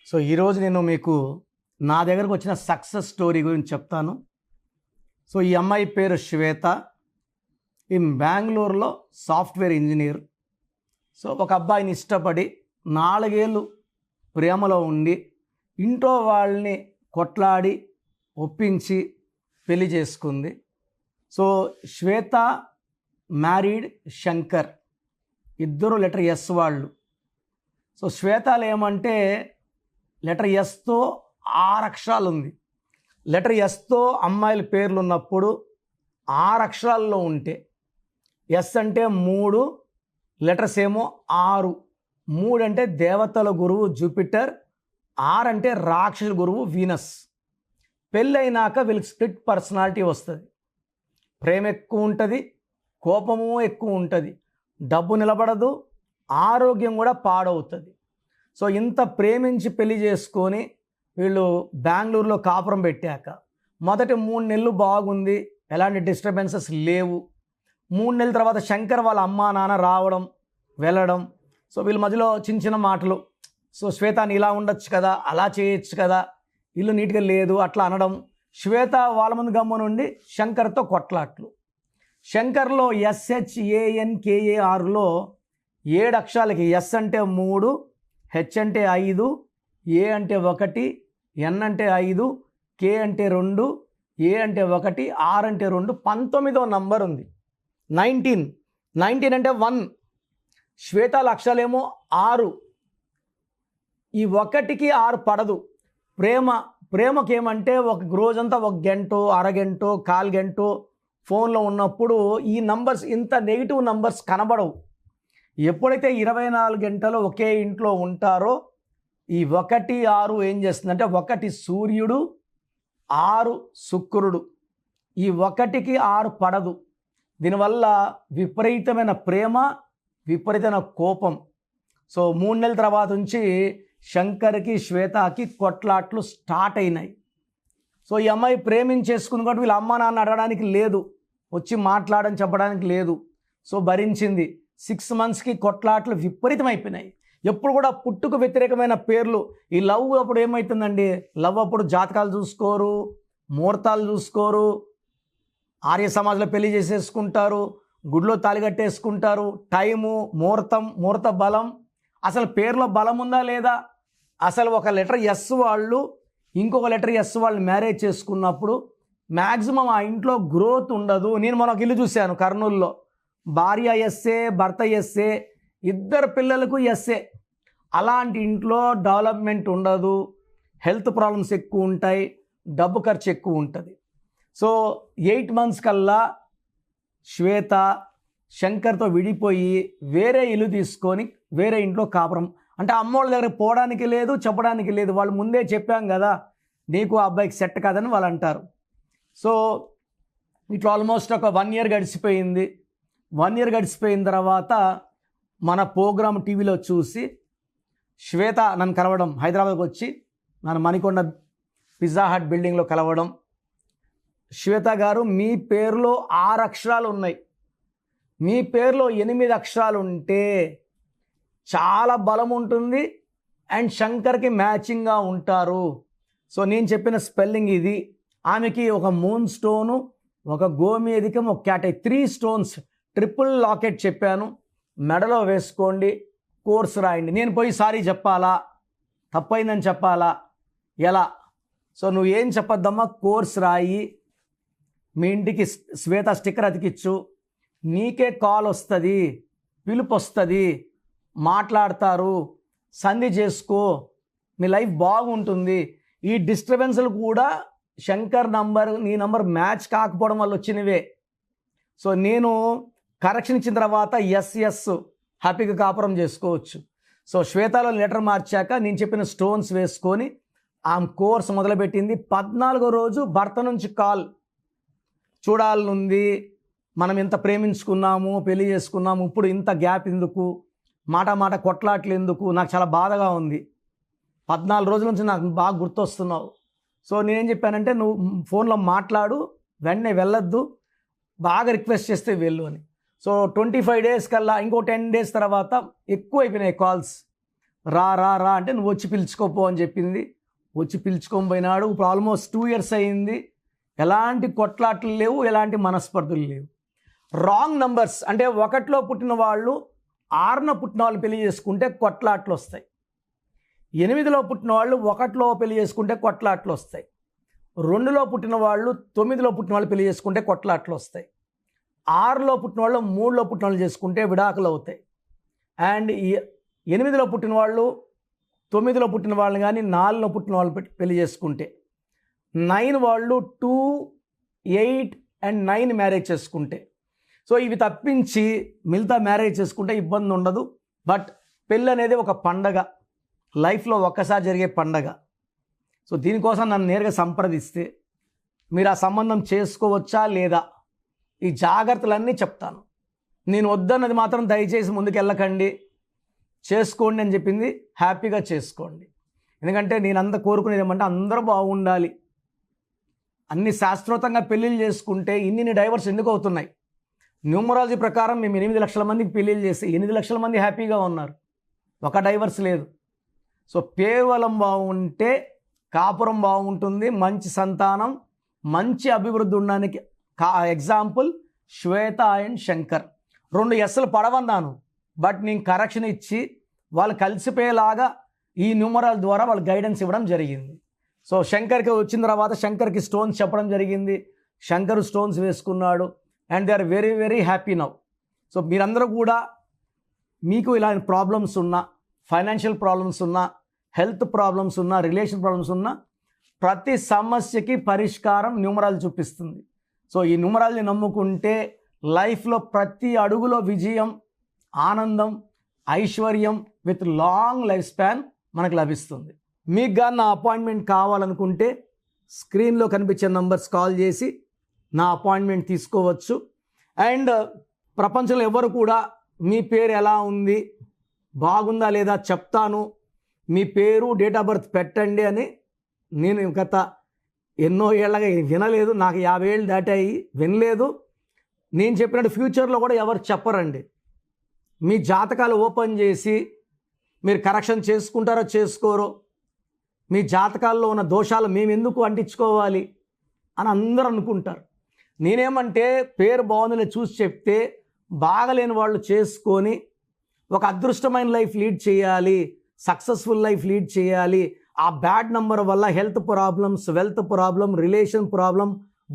So ఈరోజు నేను మీకు నా దగ్గరకు వచ్చిన సక్సెస్ స్టోరీ గురించి చెప్తాను. సో ఈ అమ్మాయి పేరు శ్వేత. ఈ బెంగళూరులో సాఫ్ట్వేర్ ఇంజనీర్. సో ఒక అబ్బాయిని ఇష్టపడి 4 ఏళ్ళు ప్రేమలో ఉండి ఇంట్లో వాళ్ళని కొట్లాడి ఒప్పించి పెళ్లి చేసుకుంది. సో శ్వేత మ్యారీడ్ శంకర్, ఇద్దరు లెటర్ ఎస్ వాళ్ళు. సో శ్వేతలు ఏమంటే లెటర్ ఎస్తో 6 అక్షరాలు ఉంది. లెటర్ ఎస్తో అమ్మాయిల పేర్లు ఉన్నప్పుడు 6 అక్షరాల్లో ఉంటే ఎస్ అంటే 3, లెటర్స్ ఏమో 6. 3 అంటే దేవతల గురువు జూపిటర్, 6 అంటే రాక్షసుల గురువు వీనస్. పెళ్ళైనాక వీళ్ళకి స్ప్లిట్ పర్సనాలిటీ వస్తుంది. ప్రేమ ఎక్కువ ఉంటుంది, కోపము ఎక్కువ ఉంటుంది, డబ్బు నిలబడదు, ఆరోగ్యం కూడా పాడవుతుంది. సో ఇంత ప్రేమించి పెళ్లి చేసుకొని వీళ్ళు బెంగళూరులో కాపురం పెట్టాక మొదటి 3 నెలలు బాగుంది, ఎలాంటి డిస్టర్బెన్సెస్ లేవు. 3 నెలల తర్వాత శంకర్ వాళ్ళ అమ్మా నాన్న రావడం వెళ్ళడం. సో వీళ్ళ మధ్యలో చిన్న చిన్న మాటలు. సో శ్వేతని ఇలా ఉండొచ్చు కదా, అలా చేయొచ్చు కదా, ఇల్లు నీట్గా లేదు అట్లా అనడం. శ్వేత వాళ్ళ ముందు గమ్మునుండి శంకర్తో కొట్లాట్లు. శంకర్లో SHANKARలో 7 అక్షరాలకి ఎస్ అంటే 3, హెచ్ అంటే 5, ఏ అంటే 1, ఎన్ అంటే 5, కే అంటే 2, ఏ అంటే 1, ఆర్ అంటే 2, 19వ నంబర్ ఉంది. 19 అంటే 1. శ్వేతాల అక్షరాలేమో 6. ఈ 1కి 6 పడదు. ప్రేమకేమంటే ఒక రోజంతా 1 గంటో అరగంటో 1/4 గంటో ఫోన్లో ఉన్నప్పుడు ఈ నంబర్స్ ఇంత నెగిటివ్ నంబర్స్ కనబడవు. ఎప్పుడైతే 24 గంటలు ఒకే ఇంట్లో ఉంటారో ఈ 1, 6 ఏం చేస్తుందంటే 1 సూర్యుడు, 6 శుక్రుడు. ఈ 1కి 6 పడదు. దీనివల్ల విపరీతమైన ప్రేమ, విపరీతమైన కోపం. సో 3 నెలల తర్వాత నుంచి శంకర్కి శ్వేతకి కొట్లాట్లు స్టార్ట్ అయినాయి. సో ఈ అమ్మాయి ప్రేమించేసుకుంది కాబట్టి వీళ్ళ అమ్మ నాన్న అడగడానికి లేదు, వచ్చి మాట్లాడని చెప్పడానికి లేదు. సో భరించింది. 6 మంత్స్కి కొట్లాట్లు విపరీతమైపోయినాయి. ఎప్పుడు కూడా పుట్టుకు వ్యతిరేకమైన పేర్లు. ఈ లవ్ అప్పుడు ఏమవుతుందండి, లవ్ అప్పుడు జాతకాలు చూసుకోరు, ముహూర్తాలు చూసుకోరు, ఆర్య సమాజంలో పెళ్లి చేసేసుకుంటారు, గుడిలో తాళిగట్టేసుకుంటారు. టైము, ముహూర్త బలం, అసలు పేరులో బలం ఉందా లేదా, అసలు ఒక లెటర్ ఎస్ వాళ్ళు ఇంకొక లెటర్ ఎస్ వాళ్ళు మ్యారేజ్ చేసుకున్నప్పుడు మ్యాక్సిమం ఆ ఇంట్లో గ్రోత్ ఉండదు. నేను మొన్న ఒక ఇల్లు చూశాను కర్నూలులో. భార్య ఎస్ఏ, భర్త ఎస్ఏ, 2 పిల్లలకు ఎస్ఏ. అలాంటి ఇంట్లో డెవలప్మెంట్ ఉండదు, హెల్త్ ప్రాబ్లమ్స్ ఎక్కువ ఉంటాయి, డబ్బు ఖర్చు ఎక్కువ ఉంటుంది. సో 8 మంత్స్ కల్లా శ్వేత శంకర్తో విడిపోయి వేరే ఇల్లు తీసుకొని వేరే ఇంట్లో కాపురం. అంటే అమ్మోళ్ళ దగ్గర పోవడానికి లేదు, చెప్పడానికి లేదు. వాళ్ళు ముందే చెప్పాం కదా నీకు ఆ అబ్బాయికి సెట్ కాదని వాళ్ళు అంటారు. సో ఇట్లా ఆల్మోస్ట్ ఒక 1 ఇయర్ గడిచిపోయింది. 1 ఇయర్ గడిచిపోయిన తర్వాత మన ప్రోగ్రామ్ టీవీలో చూసి శ్వేత నన్ను కలవడం, హైదరాబాద్కి వచ్చి నన్ను మణికొండ పిజ్జా హట్ బిల్డింగ్లో కలవడం. శ్వేత గారు మీ పేరులో 6 అక్షరాలు ఉన్నాయి, మీ పేరులో 8 అక్షరాలు ఉంటే చాలా బలం ఉంటుంది అండ్ శంకర్కి మ్యాచింగ్గా ఉంటారు. సో నేను చెప్పిన స్పెల్లింగ్ ఇది. ఆమెకి ఒక మూన్ స్టోను, ఒక గోమేధికం, ఒక క్యాటై, 3 స్టోన్స్ ట్రిపుల్ లాకెట్ చెప్పాను. మెడలో వేసుకోండి, కోర్స్ రాయండి. నేను పోయి సారీ చెప్పాలా, తప్పైందని చెప్పాలా, ఎలా? సో నువ్వు ఏం చెప్పొద్దమ్మా, కోర్స్ రాయి, మీ ఇంటికి శ్వేత స్టిక్కర్ అతికిచ్చు, నీకే కాల్ వస్తుంది, పిలుపు వస్తుంది, మాట్లాడతారు, సంధి చేసుకో, మీ లైఫ్ బాగుంటుంది. ఈ డిస్టర్బెన్స్లు కూడా శంకర్ నంబర్ నీ నంబర్ మ్యాచ్ కాకపోవడం వల్ల వచ్చినవే. సో నేను కరెక్షన్ ఇచ్చిన తర్వాత ఎస్ హ్యాపీగా కాపురం చేసుకోవచ్చు. సో శ్వేతలో లెటర్ మార్చాక నేను చెప్పిన స్టోన్స్ వేసుకొని ఆమె కోర్స్ మొదలుపెట్టింది. 14వ రోజు భర్త నుంచి కాల్, చూడాలనుంది, మనం ఇంత ప్రేమించుకున్నాము, పెళ్లి చేసుకున్నాము, ఇప్పుడు ఇంత గ్యాప్ ఎందుకు, మాట కొట్లాట్లు ఎందుకు, నాకు చాలా బాధగా ఉంది, 14 రోజుల నుంచి నాకు బాగా గుర్తొస్తున్నావు. సో నేనేం చెప్పానంటే నువ్వు ఫోన్లో మాట్లాడు, వెంటనే వెళ్ళొద్దు, బాగా రిక్వెస్ట్ చేస్తే వెళ్ళు అని. సో 25 డేస్ కల్లా ఇంకో 10 డేస్ తర్వాత ఎక్కువ అయిపోయినాయి కాల్స్. రా రా రా అంటే నువ్వు వచ్చి పిలుచుకోపో అని చెప్పింది. వచ్చి పిలుచుకొని పోయినాడు. ఇప్పుడు ఆల్మోస్ట్ 2 years అయింది. ఎలాంటి కొట్లాట్లు లేవు, ఎలాంటి మనస్పర్ధలు లేవు. రాంగ్ నంబర్స్ అంటే 1లో పుట్టిన వాళ్ళు 6న పుట్టిన వాళ్ళు పెళ్లి చేసుకుంటే కొట్లాట్లు వస్తాయి. 8లో పుట్టిన వాళ్ళు 1లో పెళ్లి చేసుకుంటే కొట్లాట్లు వస్తాయి. 2లో పుట్టిన వాళ్ళు 9లో పుట్టిన వాళ్ళు పెళ్లి చేసుకుంటే కొట్లాట్లు వస్తాయి. 6లో పుట్టిన వాళ్ళు 3లో పుట్టిన వాళ్ళు చేసుకుంటే విడాకులు అవుతాయి. అండ్ 8లో పుట్టిన వాళ్ళు 9లో పుట్టిన వాళ్ళు కానీ 4లో పుట్టిన వాళ్ళు పెళ్లి చేసుకుంటే, 9 వాళ్ళు 2, 8 and 9 మ్యారేజ్ చేసుకుంటే, సో ఇవి తప్పించి మిగతా మ్యారేజ్ చేసుకుంటే ఇబ్బంది ఉండదు. బట్ పెళ్ళి అనేది ఒక పండగ, లైఫ్లో ఒక్కసారి జరిగే పండగ. సో దీనికోసం నన్ను నేరుగా సంప్రదిస్తే మీరు ఆ సంబంధం చేసుకోవచ్చా లేదా, ఈ జాగ్రత్తలన్నీ చెప్తాను. నేను వద్దన్నది మాత్రం దయచేసి ముందుకు వెళ్ళకండి, చేసుకోండి అని చెప్పింది హ్యాపీగా చేసుకోండి. ఎందుకంటే నేను అంత కోరుకునేది ఏమంటే అందరూ బాగుండాలి. అన్ని శాస్త్రోతంగా పెళ్ళిళ్ళు చేసుకుంటే ఇన్ని డైవర్స్ ఎందుకు అవుతున్నాయి? న్యూమరాలజీ ప్రకారం మేము 8 లక్షల మందికి పెళ్ళిళ్ళు చేసి 8 లక్షల మంది హ్యాపీగా ఉన్నారు, ఒక డైవర్స్ లేదు. సో పేర్వలం బాగుంటే కాపురం బాగుంటుంది, మంచి సంతానం, మంచి అభివృద్ధి ఉండడానికి ఎగ్జాంపుల్ శ్వేత అండ్ శంకర్. 2 ఎస్లు పడవన్నాను, బట్ నేను కరెక్షన్ ఇచ్చి వాళ్ళు కలిసిపోయేలాగా ఈ న్యూమరాల ద్వారా వాళ్ళు గైడెన్స్ ఇవ్వడం జరిగింది. సో శంకర్కి వచ్చిన తర్వాత శంకర్కి స్టోన్స్ చెప్పడం జరిగింది. శంకర్ స్టోన్స్ వేసుకున్నాడు and they are very very happy now. So మీరందరూ కూడా మీకు ఇలాంటి ప్రాబ్లమ్స్ ఉన్నా, ఫైనాన్షియల్ ప్రాబ్లమ్స్ ఉన్నా, హెల్త్ ప్రాబ్లమ్స్ ఉన్నా, రిలేషన్ ప్రాబ్లమ్స్ ఉన్నా, ప్రతి సమస్యకి పరిష్కారం న్యూమరాలజీ చూపిస్తుంది. సో ఈ న్యూమరాలజీ నమ్ముకుంటే లైఫ్లో ప్రతి అడుగులో విజయం, ఆనందం, ఐశ్వర్యం విత్ లాంగ్ లైఫ్ స్పాన్ మనకు లభిస్తుంది. మీకు కానీ నా అపాయింట్మెంట్ కావాలనుకుంటే స్క్రీన్లో కనిపించే నంబర్స్ కాల్ చేసి నా అపాయింట్మెంట్ తీసుకోవచ్చు. అండ్ ప్రపంచంలో ఎవరు కూడా మీ పేరు ఎలా ఉంది, బాగుందా లేదా చెప్తాను, మీ పేరు డేట్ ఆఫ్ బర్త్ పెట్టండి అని నేను గత ఎన్నో ఏళ్ళగా వినలేదు. నాకు 50 ఏళ్ళు దాటాయి, వినలేదు. నేను చెప్పినట్టు ఫ్యూచర్లో కూడా ఎవరు చెప్పరండి. మీ జాతకాలు ఓపెన్ చేసి మీరు కరెక్షన్ చేసుకుంటారో చేసుకోరో, మీ జాతకాల్లో ఉన్న దోషాలు మేము ఎందుకు అంటించుకోవాలి అని అందరూ అనుకుంటారు. నేనేమంటే పేరు బాగుందని చూసి చెప్తే బాగలేని వాళ్ళు చేసుకొని ఒక అదృష్టమైన లైఫ్ లీడ్ చేయాలి, సక్సెస్ఫుల్ లైఫ్ లీడ్ చేయాలి. ఆ బ్యాడ్ నంబర్ వల్ల health problems, wealth problem, relation problem,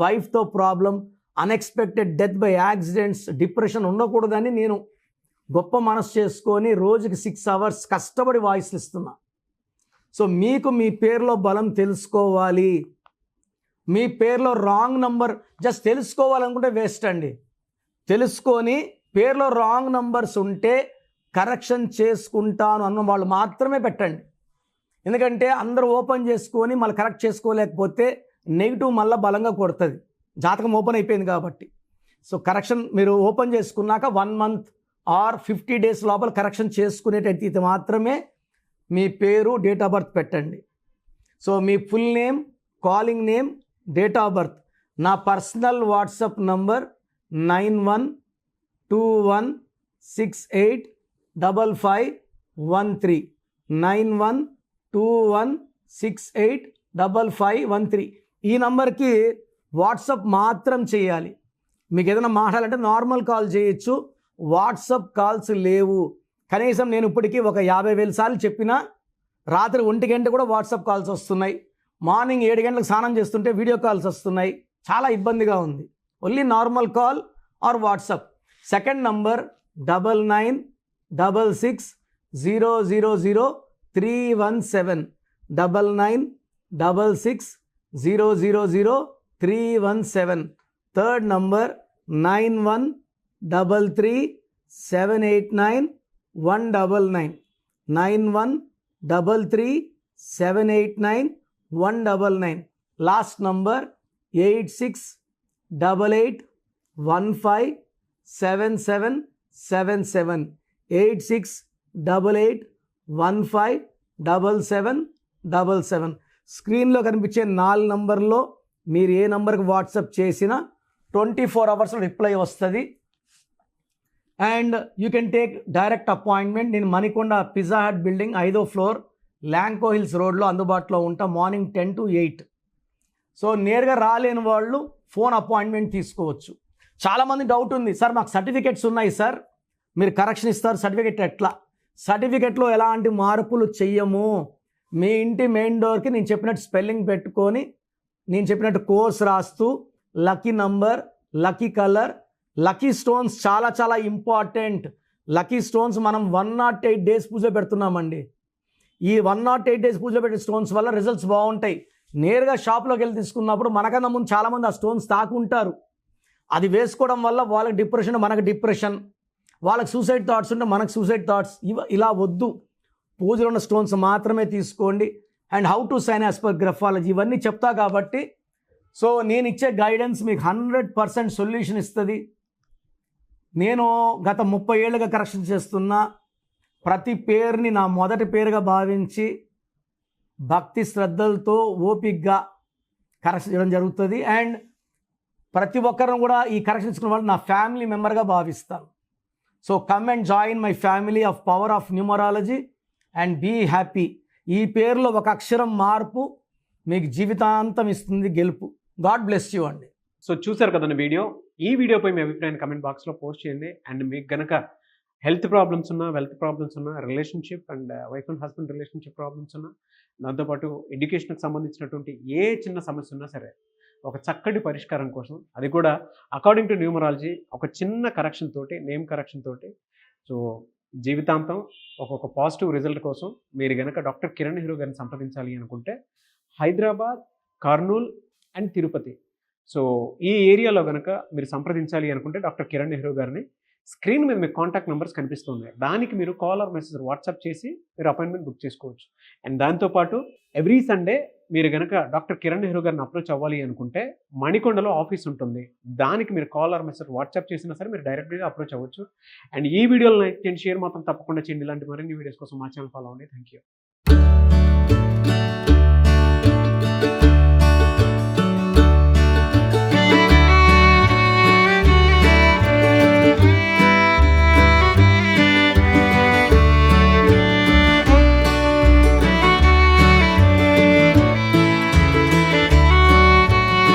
వైఫ్తో problem, unexpected death by accidents, depression ఉండకూడదని నేను గొప్ప మనసు చేసుకొని రోజుకి 6 hours కష్టపడి వాయిస్ ఇస్తున్నా. సో మీకు మీ పేరులో బలం తెలుసుకోవాలి. మీ పేరులో రాంగ్ నంబర్ జస్ట్ తెలుసుకోవాలనుకుంటే వేస్ట్ అండి. తెలుసుకొని పేరులో రాంగ్ నంబర్స్ ఉంటే కరెక్షన్ చేసుకుంటాను అన్న వాళ్ళు మాత్రమే పెట్టండి. ఎందుకంటే అందరూ ఓపెన్ చేసుకొని మళ్ళీ కరెక్ట్ చేసుకోలేకపోతే నెగిటివ్ మళ్ళీ బలంగా కొడుతుంది. జాతకం ఓపెన్ అయిపోయింది కాబట్టి. సో కరెక్షన్ మీరు ఓపెన్ చేసుకున్నాక 1 month or 50 days లోపల కరెక్షన్ చేసుకునేటైతే మాత్రమే మీ పేరు డేట్ ఆఫ్ బర్త్ పెట్టండి. So me full name, calling name, date of birth. నా పర్సనల్ వాట్సాప్ నంబర్ 9121685513 9121685513. ఈ నంబర్కి వాట్సాప్ మాత్రం చేయాలి. మీకు ఏదైనా మాట్లాడాలంటే నార్మల్ కాల్ చేయొచ్చు, వాట్సాప్ కాల్స్ లేవు. కనీసం నేను ఇప్పటికీ ఒక 50,000 సార్లు చెప్పినా రాత్రి 1 గంట కూడా వాట్సాప్ కాల్స్ వస్తున్నాయి. మార్నింగ్ 7 గంటలకు స్నానం చేస్తుంటే వీడియో కాల్స్ వస్తున్నాయి. చాలా ఇబ్బందిగా ఉంది. Only normal call or WhatsApp. Second number 9966000317 9966000317. Third number 9133789199 9133789199. Last number 8688157777 8688157777. స్క్రీన్లో కనిపించే 4 నంబర్లో మీరు ఏ నంబర్కి వాట్సాప్ చేసినా 24 hours రిప్లై వస్తుంది. And you can take direct appointment. నేను మణికొండ పిజ్జా హట్ బిల్డింగ్ 5వ ఫ్లోర్ ల్యాంకో హిల్స్ రోడ్లో అందుబాటులో ఉంటా, మార్నింగ్ 10 to 8. సో నేరుగా రాలేని వాళ్ళు ఫోన్ అపాయింట్మెంట్ తీసుకోవచ్చు. చాలామంది డౌట్ ఉంది, సార్ మాకు సర్టిఫికెట్స్ ఉన్నాయి సార్, మీరు కరెక్షన్ ఇస్తారు, సర్టిఫికెట్ ఎట్లా? సర్టిఫికెట్లో ఎలాంటి మార్పులు చెయ్యము. మీ ఇంటి మెయిన్ డోర్కి నేను చెప్పినట్టు స్పెల్లింగ్ పెట్టుకొని, నేను చెప్పినట్టు కోర్స్ రాస్తూ, lucky number, lucky colour, lucky stones చాలా చాలా ఇంపార్టెంట్. లక్కీ స్టోన్స్ మనం 108 days పూజ పెడుతున్నామండి. ఈ 108 days పూజ పెట్టే స్టోన్స్ వల్ల రిజల్ట్స్ బాగుంటాయి. నేరుగా షాప్లోకి వెళ్ళి తీసుకున్నప్పుడు మనకన్నా ముందు చాలామంది ఆ స్టోన్స్ తాకుంటారు. అది వేసుకోవడం వల్ల వాళ్ళకి డిప్రెషన్, మనకు డిప్రెషన్, వాళ్ళకి సూసైడ్ థాట్స్ ఉంటే మనకు సూసైడ్ థాట్స్. ఇలా వద్దు, పూజలో ఉన్న స్టోన్స్ మాత్రమే తీసుకోండి. And how to sign as per graphology ఇవన్నీ చెప్తా కాబట్టి, సో నేను ఇచ్చే గైడెన్స్ మీకు 100% సొల్యూషన్ ఇస్తుంది. నేను గత 30 ఏళ్ళుగా కరెక్షన్ చేస్తున్నా. ప్రతి పేరుని నా మొదటి పేరుగా భావించి భక్తి శ్రద్ధలతో ఓపిక్గా కరెక్షన్ చేయడం జరుగుతుంది. అండ్ ప్రతి ఒక్కరిని కూడా ఈ కరెక్షన్ ఇచ్చుకున్న వాళ్ళు నా ఫ్యామిలీ మెంబర్గా భావిస్తాను. So come and join my family of power of numerology and be happy. ఈ పేరులో ఒక అక్షరం మార్పు మీకు జీవితాంతం ఇస్తుంది గెలుపు. గాడ్ బ్లెస్ యూ అండి. సో చూసారు కదండి వీడియో. ఈ వీడియోపై మీ అభిప్రాయాన్ని కమెంట్ బాక్స్లో పోస్ట్ చేయండి. అండ్ మీకు గనక హెల్త్ ప్రాబ్లమ్స్ ఉన్నా, వెల్త్ ప్రాబ్లమ్స్ ఉన్నా, relationship and wife and husband relationship problems ఉన్నా, దాంతోపాటు ఎడ్యుకేషన్కి సంబంధించినటువంటి ఏ చిన్న సమస్య ఉన్నా సరే, ఒక చక్కటి పరిష్కారం కోసం, అది కూడా అకార్డింగ్ టు న్యూమరాలజీ, ఒక చిన్న కరెక్షన్ తోటి, నేమ్ కరెక్షన్ తోటి, సో జీవితాంతం ఒక్కొక్క పాజిటివ్ రిజల్ట్ కోసం మీరు కనుక డాక్టర్ కిరణ్ నెహ్రూ గారిని సంప్రదించాలి అనుకుంటే హైదరాబాద్, కర్నూల్ అండ్ తిరుపతి, సో ఈ ఏరియాలో కనుక మీరు సంప్రదించాలి అనుకుంటే డాక్టర్ కిరణ్ నెహ్రూ గారిని స్క్రీన్ మీద మీకు కాంటాక్ట్ నెంబర్స్ కనిపిస్తున్నాయి. దానికి మీరు కాల్ ఆర్ మెసేజ్ వాట్సాప్ చేసి మీరు అపాయింట్మెంట్ బుక్ చేసుకోవచ్చు. అండ్ దాంతోపాటు ఎవ్రీ సండే మీరు కనుక డాక్టర్ కిరణ్ నెహ్రూ గారిని అప్రోచ్ అవ్వాలి అనుకుంటే మణికొండలో ఆఫీస్ ఉంటుంది. దానికి మీరు కాల్ ఆర్ మెసేజ్ వాట్సాప్ చేసినా సరే మీరు డైరెక్ట్గా అప్రోచ్ అవ్వచ్చు. అండ్ ఈ వీడియోలో లైక్ చేయండి, షేర్ మాత్రం తప్పకుండా చేయండి. ఇలాంటి మరిన్ని వీడియోస్ కోసం మా ఛానల్ ఫాలో అవ్వండి. Thank you.